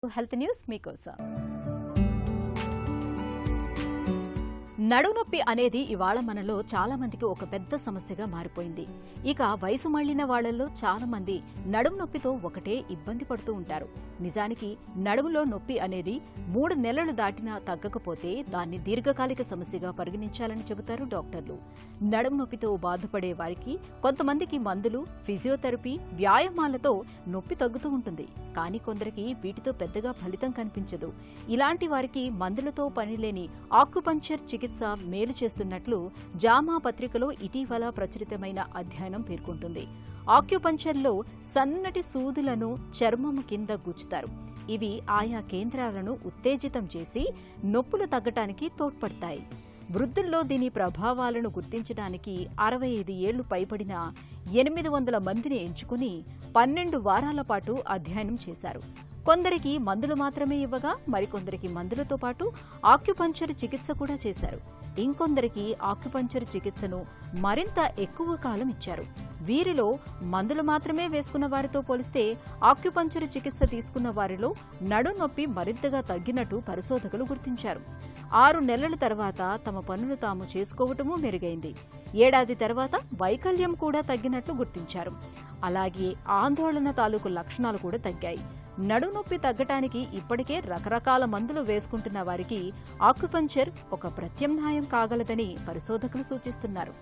Health news మీకోసం. నడుము నొప్పి అనేది ఇవాళ మనలో చాలా మందికి ఒక పెద్ద సమస్యగా మారిపోయింది. ఇక వయసు మళ్లిన వాళ్లలో చాలా మంది నడుము నొప్పితో ఒకటే ఇబ్బంది పడుతూ ఉంటారు. నిజానికి నడుములో నొప్పి అనేది 3 నెలలు దాటినా తగ్గకపోతే దాన్ని దీర్ఘకాలిక సమస్యగా పరిగణించాలని చెబుతారు డాక్టర్లు. నడుము నొప్పితో బాధపడే వారికి కొంతమందికి మందులు, ఫిజియోథెరపీ, వ్యాయామాలతో నొప్పి తగ్గుతూ ఉంటుంది. కానీ కొందరికి వీటితో పెద్దగా ఫలితం కనిపించదు. ఇలాంటి వారికి మందులతో పనిలేని ఆక్యుపంక్చర్ చికిత్స మేలు చేస్తున్నట్లు జామా పత్రికలో ఇటీవల ప్రచురితమైన అధ్యయనం పేర్కొంటుంది. ఆక్యుపంక్చర్లో సన్నటి సూదులను చర్మము కింద గుచ్చుతారు. ఇవి ఆయా కేంద్రాలను ఉత్తేజితం చేసి నొప్పులు తగ్గటానికి తోడ్పడతాయి. వృద్ధుల్లో దీని ప్రభావాలను గుర్తించడానికి 65 ఏళ్లు పైబడిన 800 మందిని ఎంచుకుని 12 వారాల పాటు అధ్యయనం చేశారు. కొందరికి మందులు మాత్రమే ఇవ్వగా మరికొందరికి మందులతో పాటు ఆక్యుపంక్చర్ చికిత్స కూడా చేశారు. ఇంకొందరికి ఆక్యుపంక్చర్ చికిత్సను మరింత ఎక్కువ కాలం ఇచ్చారు. వీరిలో మందులు మాత్రమే వేసుకున్న వారితో పోలిస్తే ఆక్యుపంక్చర్ చికిత్స తీసుకున్న వారిలో నడుం నొప్పి మరింతగా తగ్గినట్టు పరిశోధకులు గుర్తించారు. 6 నెలల తర్వాత తమ పనులు తాము చేసుకోవటమూ మెరుగైంది. ఏడాది తర్వాత వైకల్యం కూడా తగ్గినట్లు గుర్తించారు. అలాగే ఆందోళన తాలూకు లక్షణాలు కూడా తగ్గాయి. నడుం నొప్పి తగ్గటానికి ఇప్పటికే రకరకాల మందులు వేసుకుంటున్న వారికి ఆక్యుపంక్చర్ ఒక ప్రత్యామ్నాయం కాగలదని పరిశోధకులు సూచిస్తున్నారు.